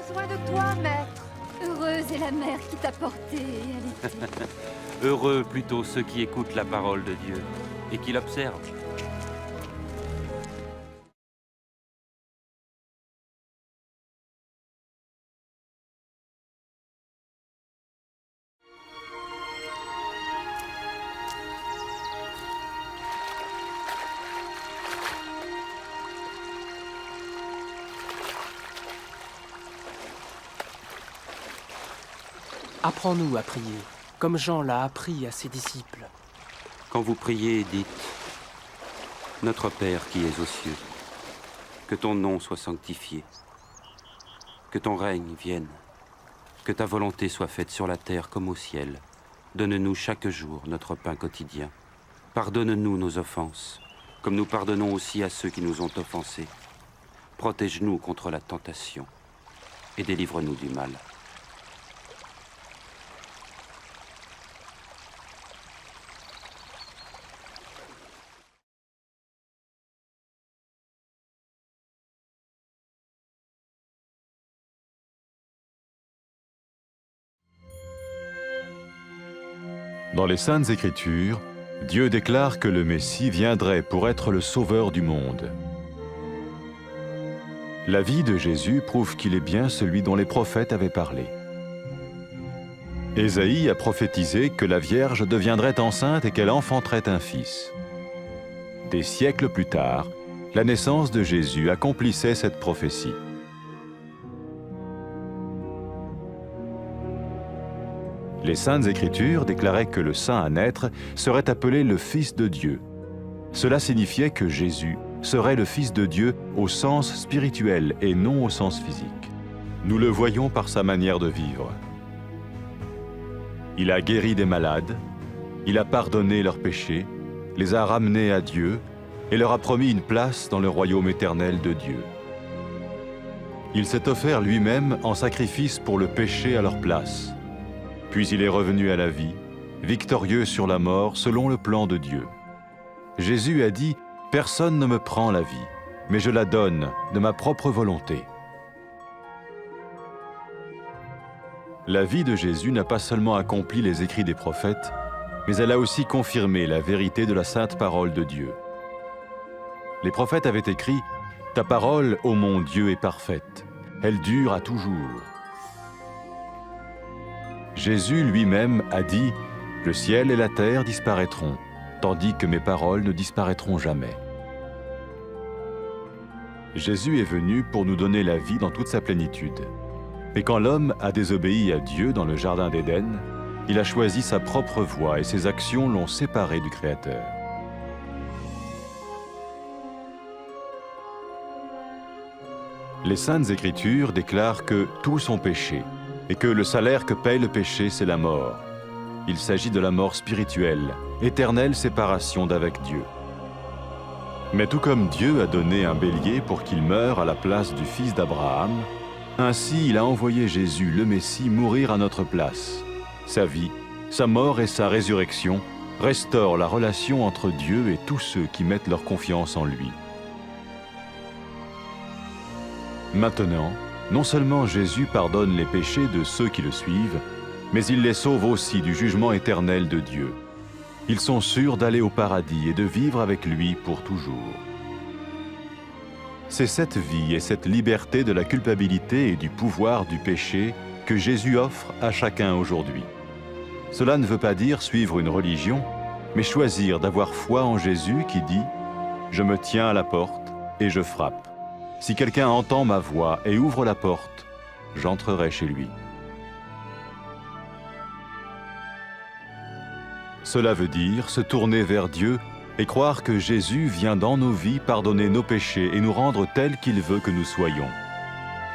besoin de toi, maître. Heureuse est la mère qui t'a porté et allaitée. Heureux plutôt ceux qui écoutent la parole de Dieu et qui l'observent. Apprends-nous à prier, comme Jean l'a appris à ses disciples. Quand vous priez, dites « Notre Père qui es aux cieux, que ton nom soit sanctifié, que ton règne vienne, que ta volonté soit faite sur la terre comme au ciel. Donne-nous chaque jour notre pain quotidien. Pardonne-nous nos offenses, comme nous pardonnons aussi à ceux qui nous ont offensés. Protège-nous contre la tentation et délivre-nous du mal. » Dans les Saintes Écritures, Dieu déclare que le Messie viendrait pour être le sauveur du monde. La vie de Jésus prouve qu'il est bien celui dont les prophètes avaient parlé. Ésaïe a prophétisé que la Vierge deviendrait enceinte et qu'elle enfanterait un fils. Des siècles plus tard, la naissance de Jésus accomplissait cette prophétie. Les Saintes Écritures déclaraient que le saint à naître serait appelé le Fils de Dieu. Cela signifiait que Jésus serait le Fils de Dieu au sens spirituel et non au sens physique. Nous le voyons par sa manière de vivre. Il a guéri des malades, il a pardonné leurs péchés, les a ramenés à Dieu et leur a promis une place dans le royaume éternel de Dieu. Il s'est offert lui-même en sacrifice pour le péché à leur place. Puis il est revenu à la vie, victorieux sur la mort selon le plan de Dieu. Jésus a dit « Personne ne me prend la vie, mais je la donne de ma propre volonté. » La vie de Jésus n'a pas seulement accompli les écrits des prophètes, mais elle a aussi confirmé la vérité de la sainte parole de Dieu. Les prophètes avaient écrit « Ta parole, ô mon Dieu, est parfaite, elle dure à toujours. » Jésus lui-même a dit « Le ciel et la terre disparaîtront, tandis que mes paroles ne disparaîtront jamais. » Jésus est venu pour nous donner la vie dans toute sa plénitude. Et quand l'homme a désobéi à Dieu dans le jardin d'Éden, il a choisi sa propre voie et ses actions l'ont séparé du Créateur. Les Saintes Écritures déclarent que tous ont péché et que le salaire que paye le péché, c'est la mort. Il s'agit de la mort spirituelle, éternelle séparation d'avec Dieu. Mais tout comme Dieu a donné un bélier pour qu'il meure à la place du fils d'Abraham, ainsi il a envoyé Jésus, le Messie, mourir à notre place. Sa vie, sa mort et sa résurrection restaurent la relation entre Dieu et tous ceux qui mettent leur confiance en lui. Maintenant, non seulement Jésus pardonne les péchés de ceux qui le suivent, mais il les sauve aussi du jugement éternel de Dieu. Ils sont sûrs d'aller au paradis et de vivre avec lui pour toujours. C'est cette vie et cette liberté de la culpabilité et du pouvoir du péché que Jésus offre à chacun aujourd'hui. Cela ne veut pas dire suivre une religion, mais choisir d'avoir foi en Jésus qui dit « Je me tiens à la porte et je frappe. Si quelqu'un entend ma voix et ouvre la porte, j'entrerai chez lui. » Cela veut dire se tourner vers Dieu et croire que Jésus vient dans nos vies pardonner nos péchés et nous rendre tels qu'il veut que nous soyons.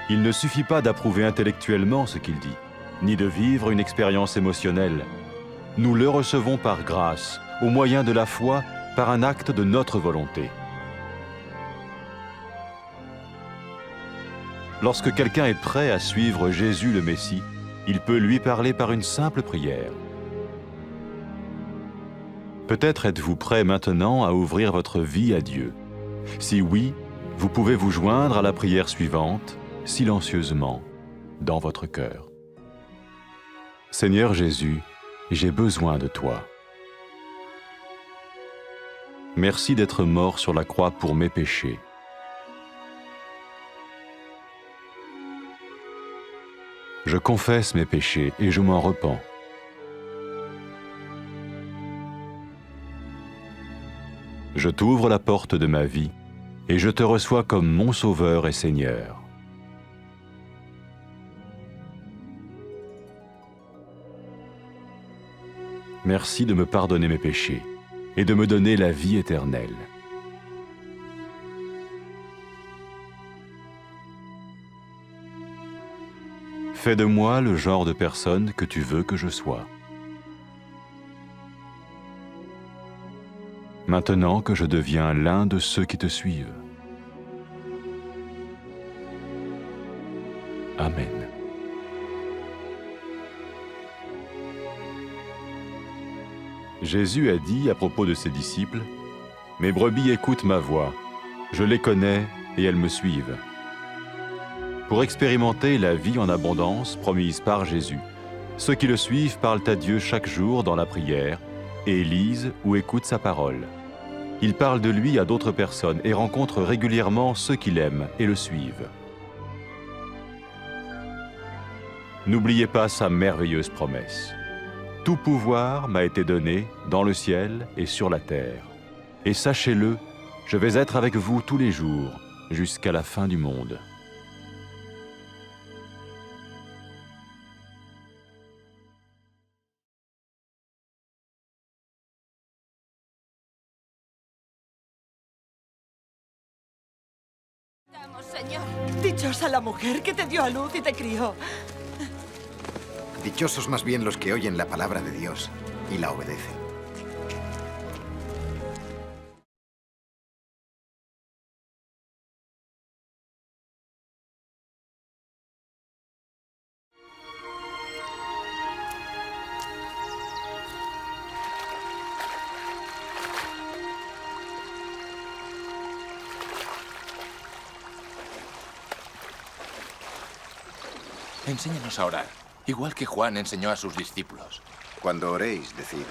Il ne suffit pas d'approuver intellectuellement ce qu'il dit, ni de vivre une expérience émotionnelle. Nous le recevons par grâce, au moyen de la foi, par un acte de notre volonté. Lorsque quelqu'un est prêt à suivre Jésus le Messie, il peut lui parler par une simple prière. Peut-être êtes-vous prêt maintenant à ouvrir votre vie à Dieu. Si oui, vous pouvez vous joindre à la prière suivante, silencieusement. dans votre cœur. Seigneur Jésus, j'ai besoin de toi. Merci d'être mort sur la croix pour mes péchés. Je confesse mes péchés et je m'en repens. Je t'ouvre la porte de ma vie et je te reçois comme mon Sauveur et Seigneur. Merci de me pardonner mes péchés et de me donner la vie éternelle. Fais de moi le genre de personne que tu veux que je sois. Maintenant que je deviens l'un de ceux qui te suivent. Amen. Jésus a dit à propos de ses disciples, « Mes brebis écoutent ma voix, je les connais et elles me suivent. » Pour expérimenter la vie en abondance promise par Jésus, ceux qui le suivent parlent à Dieu chaque jour dans la prière et lisent ou écoutent sa parole. Ils parlent de lui à d'autres personnes et rencontrent régulièrement ceux qui l'aiment et le suivent. N'oubliez pas sa merveilleuse promesse. Tout pouvoir m'a été donné dans le ciel et sur la terre. Et sachez-le, je vais être avec vous tous les jours, jusqu'à la fin du monde. Vamos, Señor. Dichosa la mujer que te dio a luz y te crió. Dichosos más bien los que oyen la palabra de Dios y la obedecen. Enséñanos a orar, igual que Juan enseñó a sus discípulos. Cuando oréis, decid,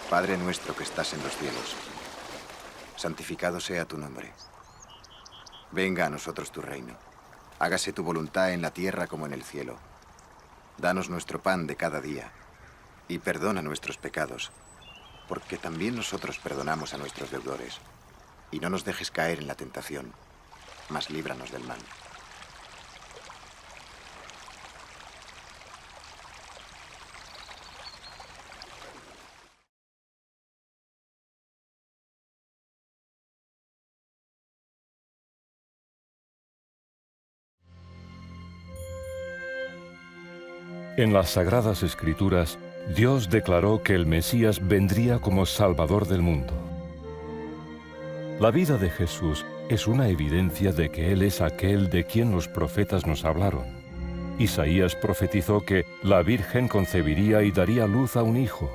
Padre nuestro que estás en los cielos, santificado sea tu nombre. Venga a nosotros tu reino. Hágase tu voluntad en la tierra como en el cielo. Danos nuestro pan de cada día y perdona nuestros pecados, porque también nosotros perdonamos a nuestros deudores. Y no nos dejes caer en la tentación, mas líbranos del mal. En las Sagradas Escrituras, Dios declaró que el Mesías vendría como Salvador del mundo. La vida de Jesús es una evidencia de que Él es aquel de quien los profetas nos hablaron. Isaías profetizó que la Virgen concebiría y daría luz a un hijo.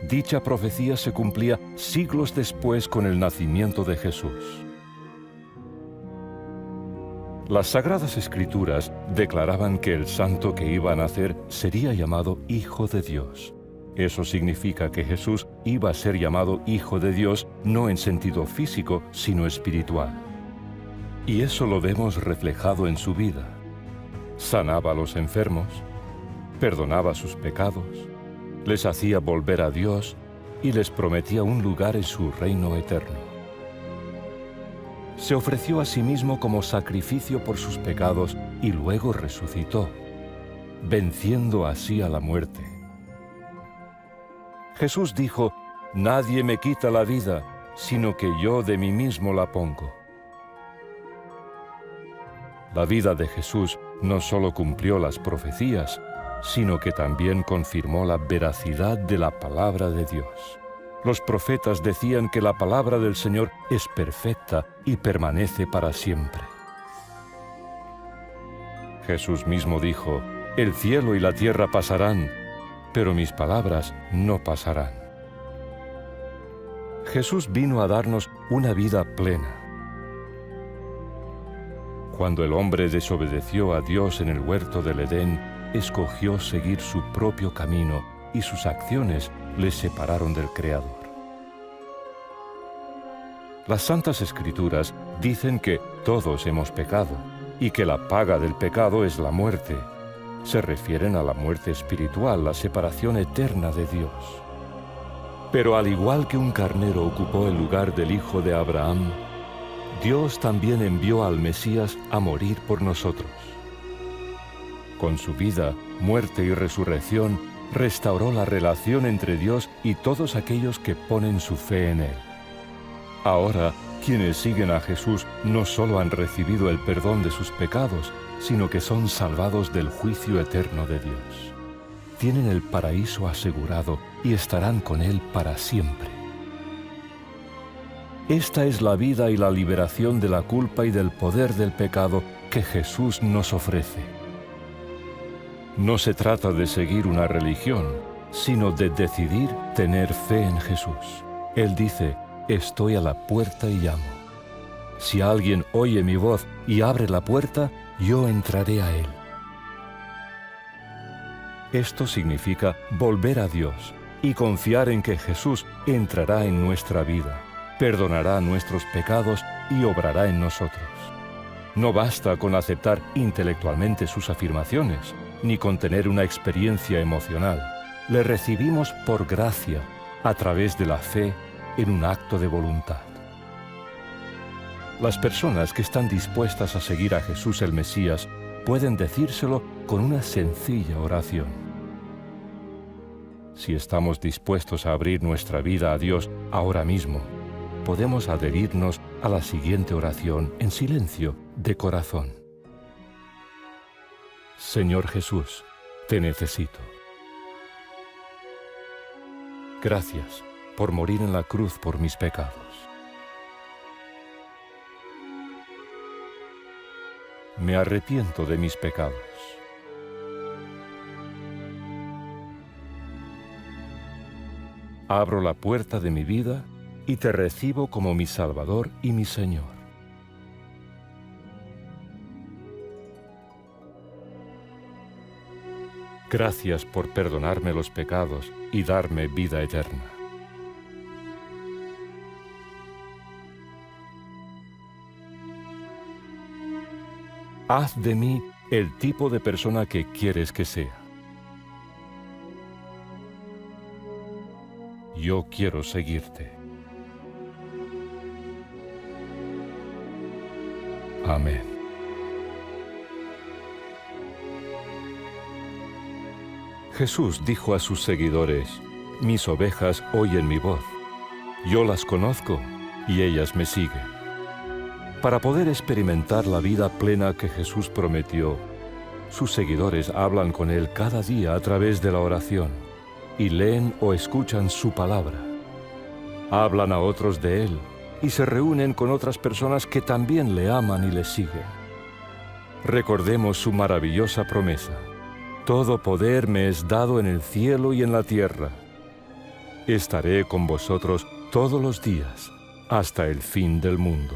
Dicha profecía se cumplía siglos después con el nacimiento de Jesús. Las Sagradas Escrituras declaraban que el santo que iba a nacer sería llamado Hijo de Dios. Eso significa que Jesús iba a ser llamado Hijo de Dios no en sentido físico, sino espiritual. Y eso lo vemos reflejado en su vida. Sanaba a los enfermos, perdonaba sus pecados, les hacía volver a Dios y les prometía un lugar en su reino eterno. Se ofreció a sí mismo como sacrificio por sus pecados y luego resucitó, venciendo así a la muerte. Jesús dijo, «Nadie me quita la vida, sino que yo de mí mismo la pongo». La vida de Jesús no solo cumplió las profecías, sino que también confirmó la veracidad de la palabra de Dios. Los profetas decían que la palabra del Señor es perfecta y permanece para siempre. Jesús mismo dijo, «El cielo y la tierra pasarán, pero mis palabras no pasarán». Jesús vino a darnos una vida plena. Cuando el hombre desobedeció a Dios en el huerto del Edén, escogió seguir su propio camino y sus acciones le separaron del Creador. Las Santas Escrituras dicen que todos hemos pecado y que la paga del pecado es la muerte. Se refieren a la muerte espiritual, la separación eterna de Dios. Pero al igual que un carnero ocupó el lugar del hijo de Abraham, Dios también envió al Mesías a morir por nosotros. Con su vida, muerte y resurrección, restauró la relación entre Dios y todos aquellos que ponen su fe en Él. Ahora, quienes siguen a Jesús no solo han recibido el perdón de sus pecados, sino que son salvados del juicio eterno de Dios. Tienen el paraíso asegurado y estarán con Él para siempre. Esta es la vida y la liberación de la culpa y del poder del pecado que Jesús nos ofrece. No se trata de seguir una religión, sino de decidir tener fe en Jesús. Él dice: estoy a la puerta y llamo. Si alguien oye mi voz y abre la puerta, yo entraré a él. Esto significa volver a Dios y confiar en que Jesús entrará en nuestra vida, perdonará nuestros pecados y obrará en nosotros. No basta con aceptar intelectualmente sus afirmaciones, ni con tener una experiencia emocional. Le recibimos por gracia, a través de la fe, en un acto de voluntad. Las personas que están dispuestas a seguir a Jesús el Mesías pueden decírselo con una sencilla oración. Si estamos dispuestos a abrir nuestra vida a Dios ahora mismo, podemos adherirnos a la siguiente oración en silencio, de corazón. Señor Jesús, te necesito. Gracias por morir en la cruz por mis pecados. Me arrepiento de mis pecados. Abro la puerta de mi vida y te recibo como mi Salvador y mi Señor. Gracias por perdonarme los pecados y darme vida eterna. Haz de mí el tipo de persona que quieres que sea. Yo quiero seguirte. Amén. Jesús dijo a sus seguidores: mis ovejas oyen mi voz. Yo las conozco y ellas me siguen. Para poder experimentar la vida plena que Jesús prometió, sus seguidores hablan con Él cada día a través de la oración y leen o escuchan su palabra. Hablan a otros de Él y se reúnen con otras personas que también le aman y le siguen. Recordemos su maravillosa promesa: todo poder me es dado en el cielo y en la tierra. Estaré con vosotros todos los días hasta el fin del mundo.